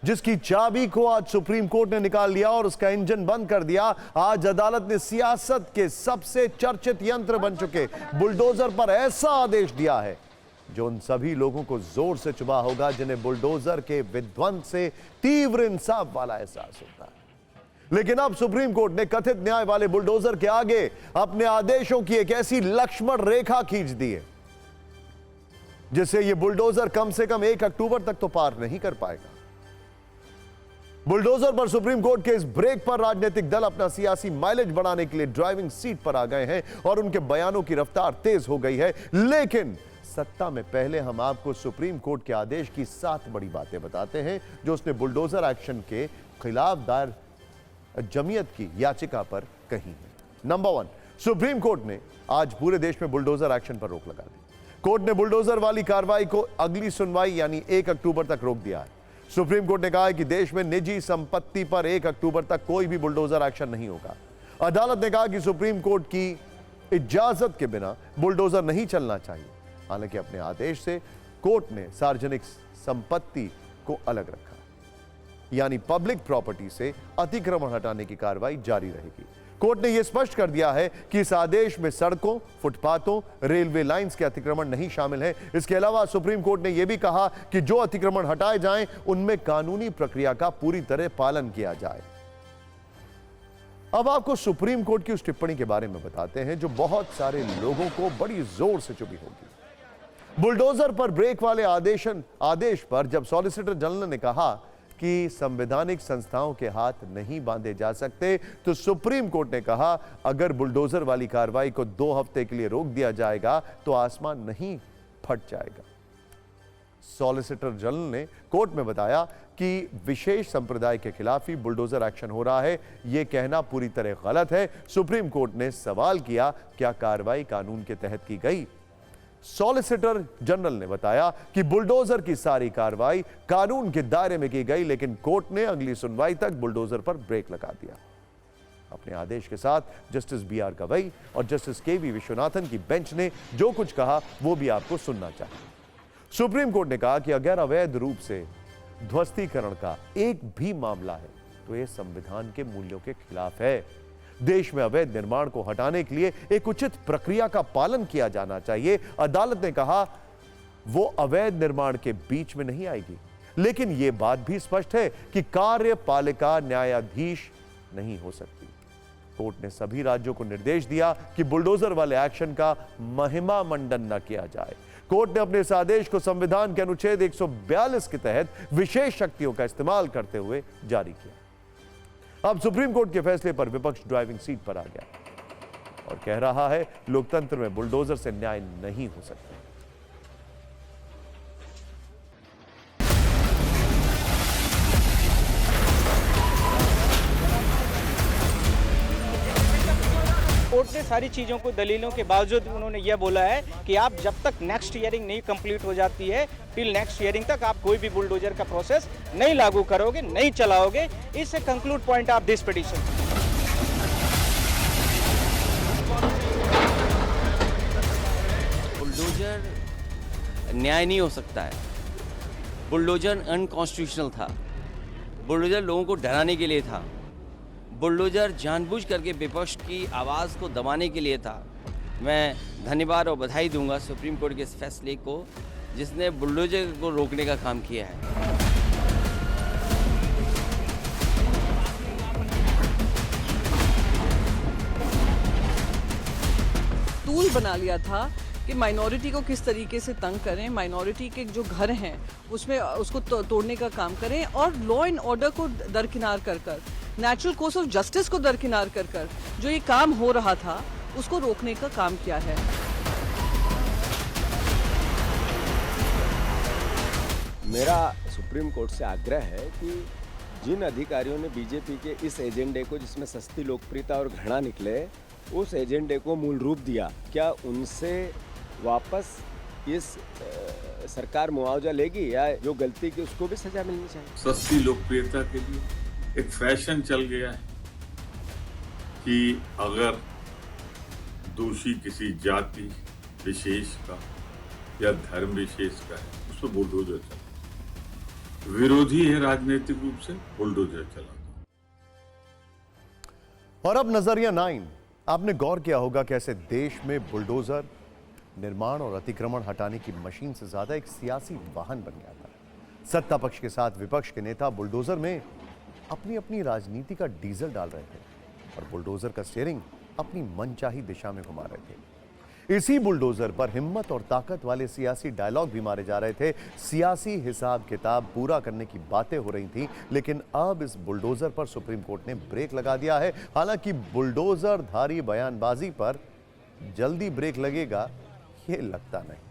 जिसकी चाबी को आज सुप्रीम कोर्ट ने निकाल लिया और उसका इंजन बंद कर दिया। आज अदालत ने सियासत के सबसे चर्चित यंत्र बन चुके बुलडोजर पर ऐसा आदेश दिया है जो उन सभी लोगों को जोर से चुभा होगा जिन्हें बुलडोजर के विध्वंस से तीव्र इंसाफ वाला एहसास होता है। लेकिन अब सुप्रीम कोर्ट ने कथित न्याय वाले बुलडोजर के आगे अपने आदेशों की एक ऐसी लक्ष्मण रेखा खींच दी है जिसे यह बुलडोजर कम से कम 1 अक्टूबर तक तो पार नहीं कर पाएगा। बुलडोजर पर सुप्रीम कोर्ट के इस ब्रेक पर राजनीतिक दल अपना सियासी माइलेज बढ़ाने के लिए ड्राइविंग सीट पर आ गए हैं और उनके बयानों की रफ्तार तेज हो गई है। लेकिन सत्ता में पहले हम आपको सुप्रीम कोर्ट के आदेश की 7 बड़ी बातें बताते हैं जो उसने बुलडोजर एक्शन के खिलाफ दायर जमीयत की याचिका पर कही है। नंबर 1, सुप्रीम कोर्ट ने आज पूरे देश में बुलडोजर एक्शन पर रोक लगा दी। कोर्ट ने बुलडोजर वाली कार्रवाई को अगली सुनवाई यानी 1 अक्टूबर तक रोक दिया है। सुप्रीम कोर्ट ने कहा है कि देश में निजी संपत्ति पर 1 अक्टूबर तक कोई भी बुलडोजर एक्शन नहीं होगा। अदालत ने कहा कि सुप्रीम कोर्ट की इजाजत के बिना बुलडोजर नहीं चलना चाहिए। हालांकि अपने आदेश से कोर्ट ने सार्वजनिक संपत्ति को अलग रखा, यानी पब्लिक प्रॉपर्टी से अतिक्रमण हटाने की कार्रवाई जारी रहेगी। कोर्ट ने यह स्पष्ट कर दिया है कि इस आदेश में सड़कों, फुटपाथों, रेलवे लाइंस के अतिक्रमण नहीं शामिल हैं। इसके अलावा सुप्रीम कोर्ट ने यह भी कहा कि जो अतिक्रमण हटाए जाएं, उनमें कानूनी प्रक्रिया का पूरी तरह पालन किया जाए। अब आपको सुप्रीम कोर्ट की उस टिप्पणी के बारे में बताते हैं जो बहुत सारे लोगों को बड़ी जोर से चुभी होगी। बुलडोजर पर ब्रेक वाले आदेश पर जब सॉलिसिटर जनरल ने कहा कि संवैधानिक संस्थाओं के हाथ नहीं बांधे जा सकते, तो सुप्रीम कोर्ट ने कहा अगर बुलडोजर वाली कार्रवाई को 2 हफ्ते के लिए रोक दिया जाएगा तो आसमान नहीं फट जाएगा। सॉलिसिटर जनरल ने कोर्ट में बताया कि विशेष संप्रदाय के खिलाफ ही बुलडोजर एक्शन हो रहा है। यह कहना पूरी तरह गलत है। सुप्रीम कोर्ट ने सवाल किया, क्या कार्रवाई कानून के तहत की गई? सॉलिसिटर जनरल ने बताया कि बुलडोजर की सारी कार्रवाई कानून के दायरे में की गई, लेकिन कोर्ट ने अगली सुनवाई तक बुलडोजर पर ब्रेक लगा दिया। अपने आदेश के साथ जस्टिस BR गवई और जस्टिस KV विश्वनाथन की बेंच ने जो कुछ कहा वो भी आपको सुनना चाहिए। सुप्रीम कोर्ट ने कहा कि अगर अवैध रूप से ध्वस्तीकरण का एक भी मामला है तो यह संविधान के मूल्यों के खिलाफ है। देश में अवैध निर्माण को हटाने के लिए एक उचित प्रक्रिया का पालन किया जाना चाहिए। अदालत ने कहा वो अवैध निर्माण के बीच में नहीं आएगी, लेकिन यह बात भी स्पष्ट है कि कार्यपालिका न्यायाधीश नहीं हो सकती। कोर्ट ने सभी राज्यों को निर्देश दिया कि बुलडोजर वाले एक्शन का महिमा मंडन न किया जाए। कोर्ट ने अपने इस आदेश को संविधान के अनुच्छेद 142 के तहत विशेष शक्तियों का इस्तेमाल करते हुए जारी किया। अब सुप्रीम कोर्ट के फैसले पर विपक्ष ड्राइविंग सीट पर आ गया और कह रहा है लोकतंत्र में बुलडोजर से न्याय नहीं हो सकता। कोर्ट ने सारी चीज़ों को दलीलों के बावजूद उन्होंने यह बोला है कि आप जब तक नेक्स्ट हियरिंग नहीं कंप्लीट हो जाती है, टिल नेक्स्ट हियरिंग तक आप कोई भी बुलडोजर का प्रोसेस नहीं लागू करोगे, नहीं चलाओगे। इस conclude point of this petition. Bulldozer न्याय नहीं हो सकता है। बुलडोजर अनकॉन्स्टिट्यूशनल था। बुलडोजर लोगों को डराने के लिए था। बुलडोजर जानबूझ करके विपक्ष की आवाज़ को दबाने के लिए था। मैं धन्यवाद और बधाई दूंगा सुप्रीम कोर्ट के इस फैसले को जिसने बुलडोजर को रोकने का काम किया है। टूल बना लिया था कि माइनॉरिटी को किस तरीके से तंग करें, माइनॉरिटी के जो घर हैं उसमें उसको तोड़ने का काम करें और लॉ एंड ऑर्डर को दरकिनार कर कर, नेचुरल कोर्स ऑफ जस्टिस को दरकिनार कर कर जो ये काम हो रहा था उसको रोकने का काम किया है। मेरा सुप्रीम कोर्ट से आग्रह है कि जिन अधिकारियों ने बीजेपी के इस एजेंडे को, जिसमें सस्ती लोकप्रियता और घृणा निकले, उस एजेंडे को मूल रूप दिया, क्या उनसे वापस इस सरकार मुआवजा लेगी या जो गलती की उसको भी सजा मिलनी चाहिए? सस्ती लोकप्रियता के लिए एक फैशन चल गया है कि अगर दोषी किसी जाति विशेष का या धर्म विशेष का है उस पर बुलडोजर चलता है। विरोधी है राजनीतिक रूप से, बुलडोजर चला दो। और अब नजरिया 9। आपने गौर किया होगा कैसे देश में बुलडोजर निर्माण और अतिक्रमण हटाने की मशीन से ज्यादा एक सियासी वाहन बन गया था। सत्ता पक्ष के साथ विपक्ष के नेता बुलडोजर में अपनी अपनी राजनीति का डीजल डाल रहे थे और बुलडोजर का स्टीयरिंग अपनी मनचाही दिशा में घुमा रहे थे। इसी बुलडोजर पर हिम्मत और ताकत वाले सियासी डायलॉग भी मारे जा रहे थे। सियासी हिसाब किताब पूरा करने की बातें हो रही थी, लेकिन अब इस बुलडोजर पर सुप्रीम कोर्ट ने ब्रेक लगा दिया है। हालांकि बुलडोजर धारी बयानबाजी पर जल्दी ब्रेक लगेगा ये लगता नहीं।